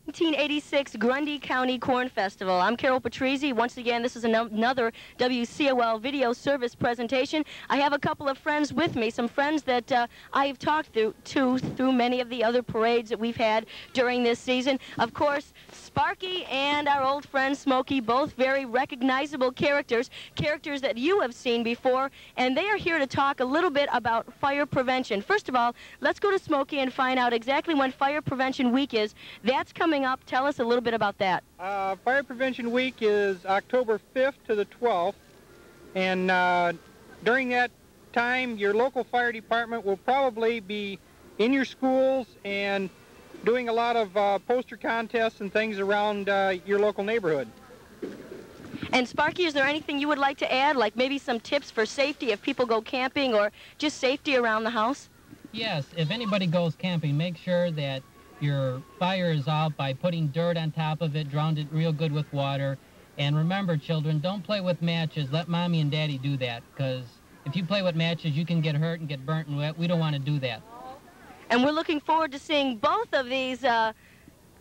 1986 Grundy County Corn Festival. I'm Carol Patrizzi. Once again, this is another WCOL video service presentation. I have a couple of friends with me, some friends that I've talked to through many of the other parades that we've had during this season. Of course, Sparky and our old friend Smokey, both very recognizable characters that you have seen before, and they are here to talk a little bit about fire prevention. First of all, let's go to Smokey and find out exactly when Fire Prevention Week is. That's coming up. Tell us a little bit about that. Fire Prevention Week is October 5th to the 12th, and during that time, your local fire department will probably be in your schools and doing a lot of poster contests and things around your local neighborhood. And Sparky, is there anything you would like to add, like maybe some tips for safety if people go camping or just safety around the house? Yes, if anybody goes camping, make sure that your fire is out by putting dirt on top of it, drown it real good with water. And remember, children, don't play with matches. Let Mommy and Daddy do that, because if you play with matches, you can get hurt and get burnt and wet. We don't want to do that. And we're looking forward to seeing both of these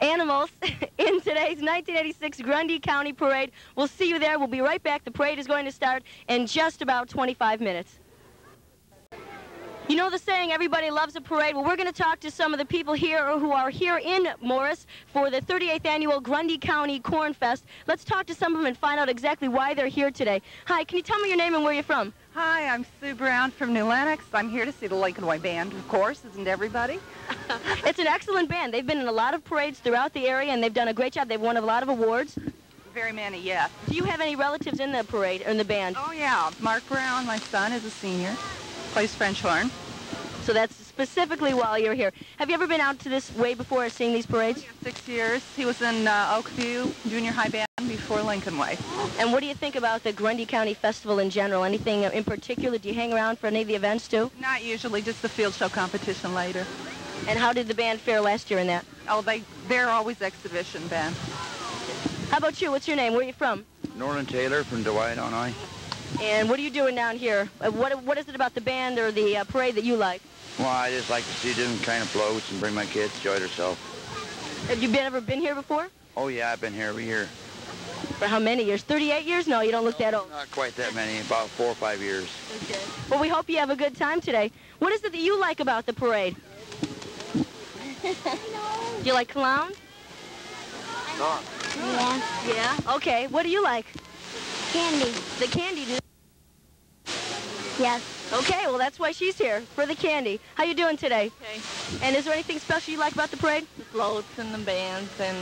animals in today's 1986 Grundy County Parade. We'll see you there. We'll be right back. The parade is going to start in just about 25 minutes. You know the saying, everybody loves a parade? Well, we're going to talk to some of the people here who are here in Morris for the 38th Annual Grundy County Corn Fest. Let's talk to some of them and find out exactly why they're here today. Hi, can you tell me your name and where you're from? Hi, I'm Sue Brown from New Lenox. I'm here to see the Lincoln Way Band, of course, isn't everybody? It's an excellent band. They've been in a lot of parades throughout the area, and they've done a great job. They've won a lot of awards. Very many, yes. Do you have any relatives in the parade, or in the band? Oh, yeah. Mark Brown, my son, is a senior, plays French horn. So that's specifically while you're here. Have you ever been out to this way before or seeing these parades? Oh, yeah, 6 years. He was in Oakview Junior High Band before Lincoln Way. And what do you think about the Grundy County Festival in general? Anything in particular? Do you hang around for any of the events, too? Not usually, just the field show competition later. And how did the band fare last year in that? Oh, they're always exhibition band. How about you? What's your name? Where are you from? Norman Taylor from W Illinois. And what are you doing down here? What is it about the band or the parade that you like? Well, I just like to see different kind of floats and bring my kids, enjoy themselves. Have you ever been here before? Oh, yeah, I've been here every year. For how many years? 38 years? No, you don't look that old. Not quite that many, about 4 or 5 years. Okay. Well, we hope you have a good time today. What is it that you like about the parade? Do you like clowns? Oh. Yeah. Yeah? Okay. What do you like? Candy. The candy. Yes. Okay, well, that's why she's here, for the candy. How you doing today? Okay. And is there anything special you like about the parade? The floats and the bands and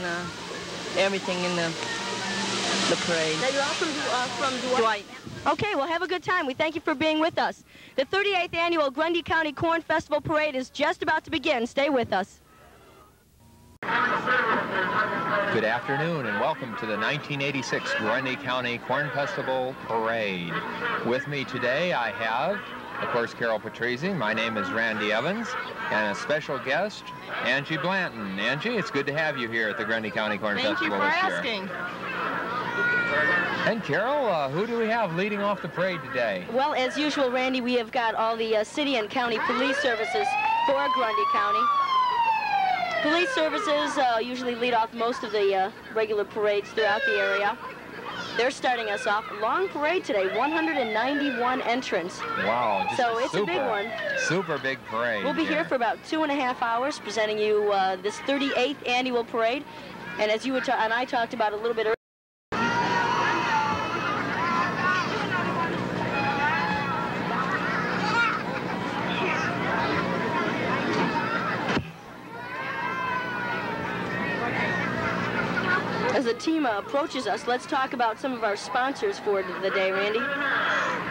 everything in the parade. Now, you're all from Dwight. Okay, well, have a good time. We thank you for being with us. The 38th Annual Grundy County Corn Festival Parade is just about to begin. Stay with us. Good afternoon and welcome to the 1986 Grundy County Corn Festival Parade. With me today I have, of course, Carol Patrizzi. My name is Randy Evans, and a special guest, Angie Blanton. Angie, it's good to have you here at the Grundy County Corn Festival this year. Thank you for asking. And Carol, who do we have leading off the parade today? Well, as usual, Randy, we have got all the city and county police services for Grundy County. Police services usually lead off most of the regular parades throughout the area. They're starting us off. Long parade today, 191 entrants. Wow. So it's a big one. Super big parade. We'll be here for about 2.5 hours presenting you this 38th annual parade. And as you and I talked about a little bit earlier, as the team approaches us, let's talk about some of our sponsors for the day, Randy.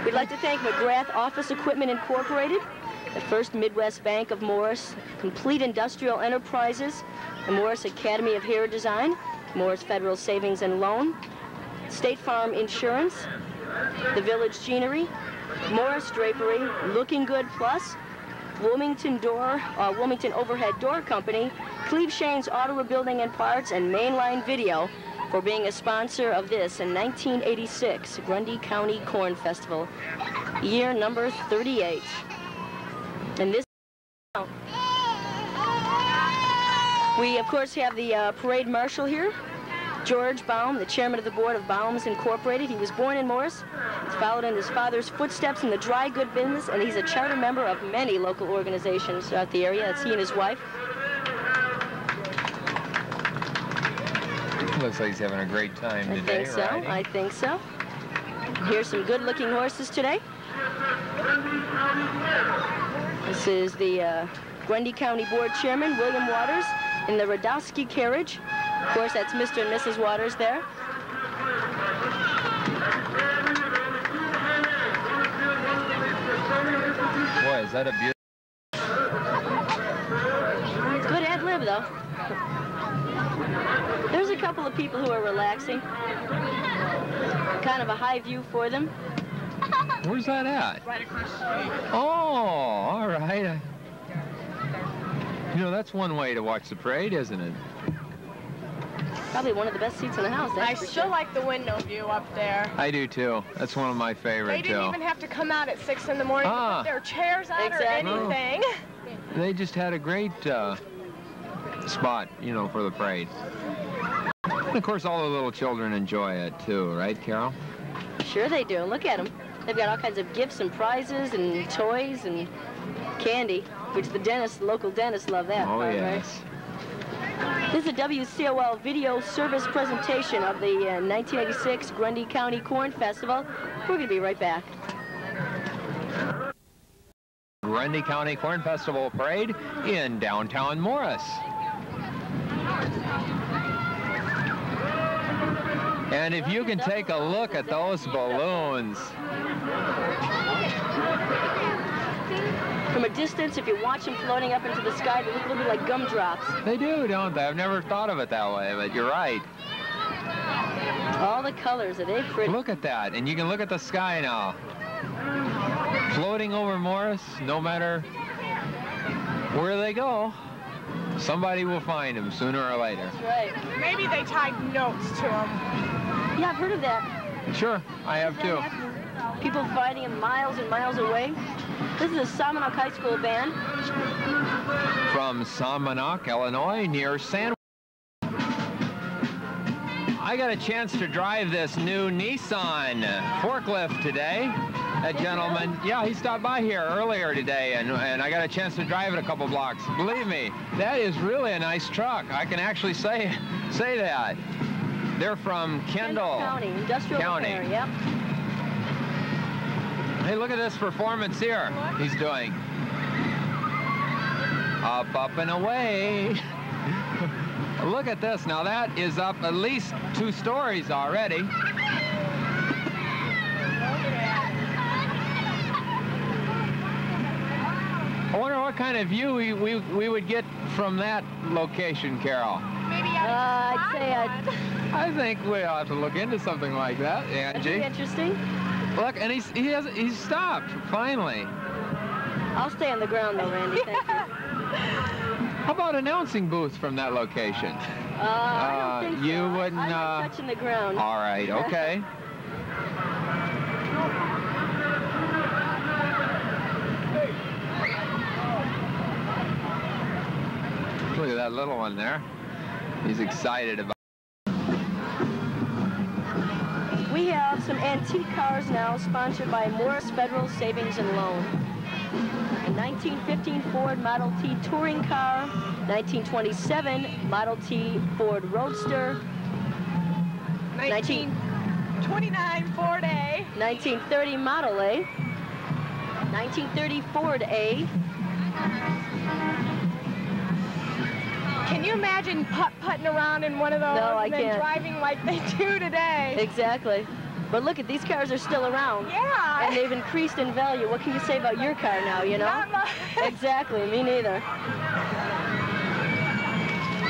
We'd like to thank McGrath Office Equipment Incorporated, the First Midwest Bank of Morris, Complete Industrial Enterprises, the Morris Academy of Hair Design, Morris Federal Savings and Loan, State Farm Insurance, the Village Jeanery, Morris Drapery, Looking Good Plus, Wilmington Overhead Door Company, Cleve Shane's Auto Rebuilding and Parts, and Mainline Video for being a sponsor of this in 1986 Grundy County Corn Festival, year number 38. And this We, of course, have the parade marshal here, George Baum, the chairman of the board of Baum's Incorporated. He was born in Morris. He's followed in his father's footsteps in the dry good business, and he's a charter member of many local organizations throughout the area. That's he and his wife. Looks like he's having a great time today. I think so. Here's some good-looking horses today. This is the Grundy County Board Chairman, William Waters, in the Radowski carriage. Of course, that's Mr. and Mrs. Waters there. Boy, is that a beautiful... Good ad lib, though. There's a couple of people who are relaxing. Kind of a high view for them. Where's that at? Right across the street. Oh, all right. You know, that's one way to watch the parade, isn't it? Probably one of the best seats in the house. I still like the window view up there. I do, too. That's one of my favorites, They didn't even have to come out at 6 in the morning to put their chairs out or anything. They just had a great spot, you know, for the parade. And of course, all the little children enjoy it, too, right, Carol? Sure they do. Look at them. They've got all kinds of gifts and prizes and toys and candy, which the local dentists love that part, yes. right? This is a WCOL video service presentation of the 1986 Grundy County Corn Festival. We're going to be right back. Grundy County Corn Festival Parade in downtown Morris. And if you can take a look at those balloons. From a distance, if you watch them floating up into the sky, they look a little bit like gumdrops. They do, don't they? I've never thought of it that way, but you're right. All the colors, are they pretty? Look at that, and you can look at the sky now. Floating over Morris, no matter where they go, somebody will find them sooner or later. That's right. Maybe they tied notes to them. Yeah, I've heard of that. Sure, I have too. People finding them miles and miles away. This is a Salmonock High School band. From Salmonock, Illinois, near San. I got a chance to drive this new Nissan forklift today. That gentleman, yeah, he stopped by here earlier today, and I got a chance to drive it a couple blocks. Believe me, that is really a nice truck. I can actually say that. They're from Kendall County, Industrial County. Repair, yep. Hey, look at this performance here he's doing. Up, up, and away. Look at this. Now, that is up at least 2 stories already. I wonder what kind of view we would get from that location, Carol. Maybe I'd say I think we'll have to look into something like that, that'd Angie. be interesting. Look, and he's stopped, finally. I'll stay on the ground, though, Randy. Thank you. How about announcing booths from that location? I don't think so. You wouldn't... I'm not touching the ground. All right, okay. Look at that little one there. He's excited about... We have some antique cars now sponsored by Morris Federal Savings and Loan. A 1915 Ford Model T touring car, 1927 Model T Ford Roadster, 1929 Ford A, 1930 Model A, 1930 Ford A. Can you imagine putt-putting around in one of those I and then can't. driving like they do today? Exactly. But look at these cars are still around. Yeah. And they've increased in value. What can you say about your car now, you know? Not much. Exactly, me neither.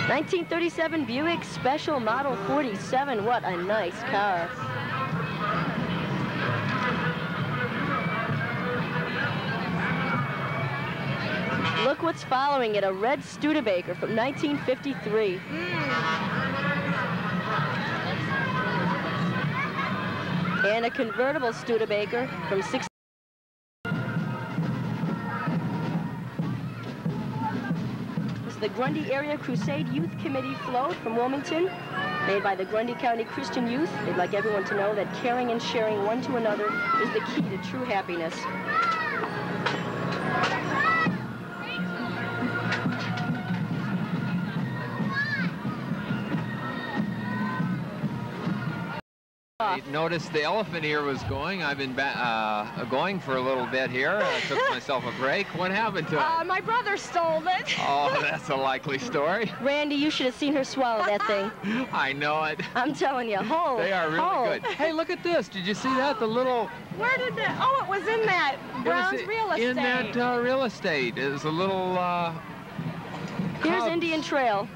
1937 Buick Special Model 47. What a nice car. Look what's following it, a red Studebaker from 1953. And a convertible Studebaker from 60. This is the Grundy Area Crusade Youth Committee float from Wilmington, made by the Grundy County Christian Youth. They'd like everyone to know that caring and sharing one to another is the key to true happiness. I noticed the elephant ear was going. I've been going for a little bit here. I took myself a break. What happened to it? My brother stole it. Oh, that's a likely story. Randy, you should have seen her swallow that thing. I know it. I'm telling you, They are really good. Hey, look at this. Did you see that? The little... Where did that? Oh, it was in that Brown's real estate. In that real estate. It was a little... Here's Cubs. Indian Trail.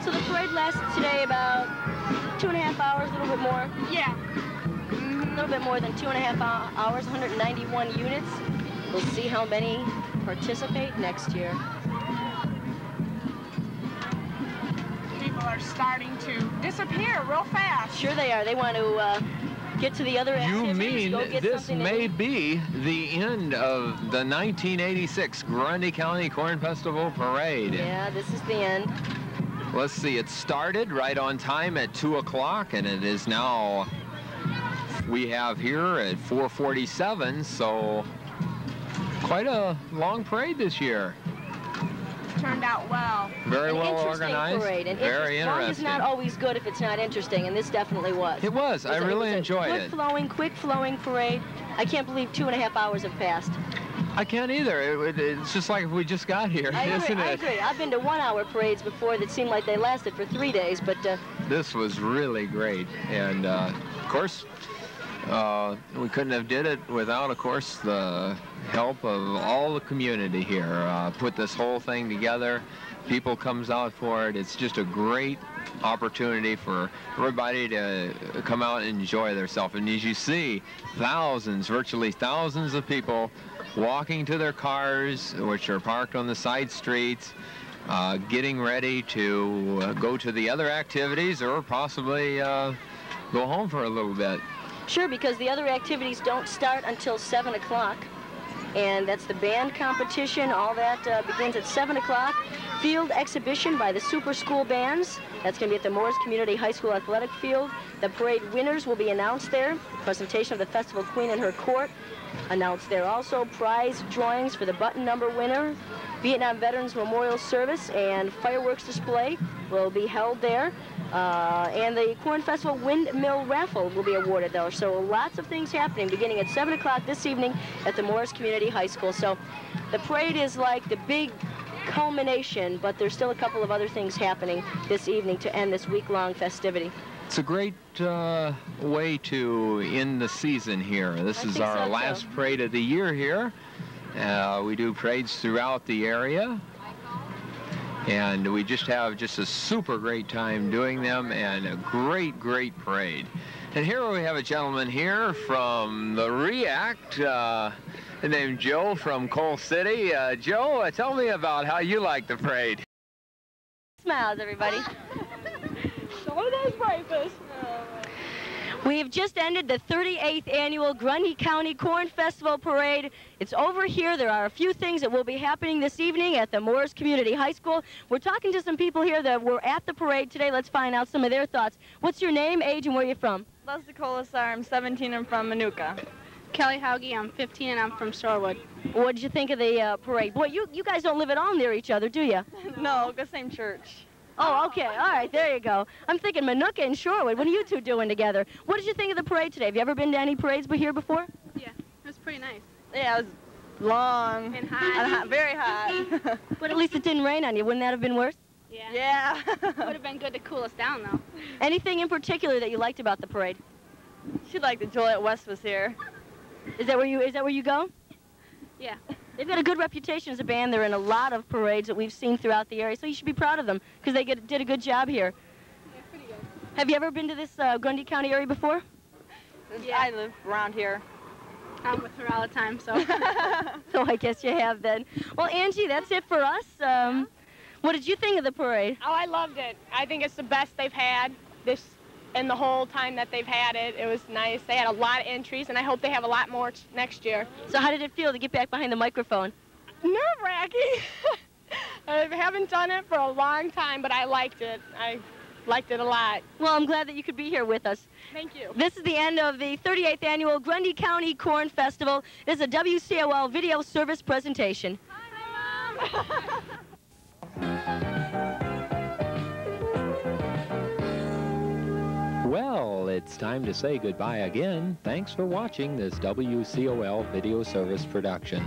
So the parade lasts today about 2.5 hours, a little bit more. Yeah. A little bit more than 2.5 hours, 191 units. We'll see how many participate next year. People are starting to disappear real fast. Sure they are. They want to get to the other activities. You mean go get this something to may eat. be the end of the 1986 Grundy County Corn Festival Parade? Yeah, this is the end. Let's see, it started right on time at 2 o'clock, and it is now, we have here at 4:47, so quite a long parade this year. Turned out well. Very An well interesting organized. Parade. And Very long is interesting. not always good if it's not interesting, and this definitely was. It was. I really enjoyed it. Quick flowing parade. I can't believe 2.5 hours have passed. I can't either. It's just like we just got here, isn't it? I agree. I've been to 1 hour parades before that seemed like they lasted for 3 days, but This was really great, and of course, we couldn't have did it without, of course, the help of all the community here. Put this whole thing together. People comes out for it. It's just a great opportunity for everybody to come out and enjoy themselves. And as you see, thousands, virtually thousands of people walking to their cars, which are parked on the side streets, getting ready to go to the other activities or possibly go home for a little bit. sure, because the other activities don't start until 7 o'clock. And that's the band competition. All that begins at 7 o'clock. Field exhibition by the Super School Bands. That's going to be at the Morris Community High School Athletic Field. The parade winners will be announced there. Presentation of the Festival Queen and her court announced there also. Prize drawings for the button number winner. Vietnam Veterans Memorial Service and fireworks display will be held there. And the Corn Festival Windmill Raffle will be awarded there. So lots of things happening beginning at 7 o'clock this evening at the Morris Community High School. So the parade is like the big culmination, but there's still a couple of other things happening this evening to end this week-long festivity. It's a great way to end the season here. This is our last parade of the year here. We do parades throughout the area, and we just have a super great time doing them, and a great parade. And here we have a gentleman here from the React, named Joe from Coal City. Joe, tell me about how you like the parade. Smiles, everybody. So those breakfast. We've just ended the 38th annual Grundy County Corn Festival Parade. It's over here. There are a few things that will be happening this evening at the Morris Community High School. We're talking to some people here that were at the parade today. Let's find out some of their thoughts. What's your name, age, and where are you from? Leslie Colasar, I'm 17, I'm from Manuka. Kelly Hauge, I'm 15 and I'm from Shorewood. What did you think of the parade? Boy, you guys don't live at all near each other, do you? No, the same church. Oh, okay. All right, there you go. I'm thinking Manuka and Shorewood. What are you two doing together? What did you think of the parade today? Have you ever been to any parades here before? Yeah, it was pretty nice. Yeah, it was long. And hot. Very hot. But at least it didn't rain on you. Wouldn't that have been worse? Yeah. Yeah. Would have been good to cool us down, though. Anything in particular that you liked about the parade? She liked that Juliet West was here. Is that where you go? Yeah. They've got a good reputation as a band. They're in a lot of parades that we've seen throughout the area, so you should be proud of them because they did a good job here. Yeah, pretty good. Have you ever been to this Grundy County area before? Yeah. I live around here. I'm with her all the time, so. So I guess you have then. Well, Angie, that's it for us. What did you think of the parade? Oh, I loved it. I think it's the best they've had in the whole time that they've had it. It was nice. They had a lot of entries, and I hope they have a lot more next year. So how did it feel to get back behind the microphone? nerve-wracking. I haven't done it for a long time, but I liked it. I liked it a lot. Well, I'm glad that you could be here with us. Thank you. This is the end of the 38th Annual Grundy County Corn Festival. This is a WCOL video service presentation. Hi, Mom. Well, it's time to say goodbye again. Thanks for watching this WCOL video service production.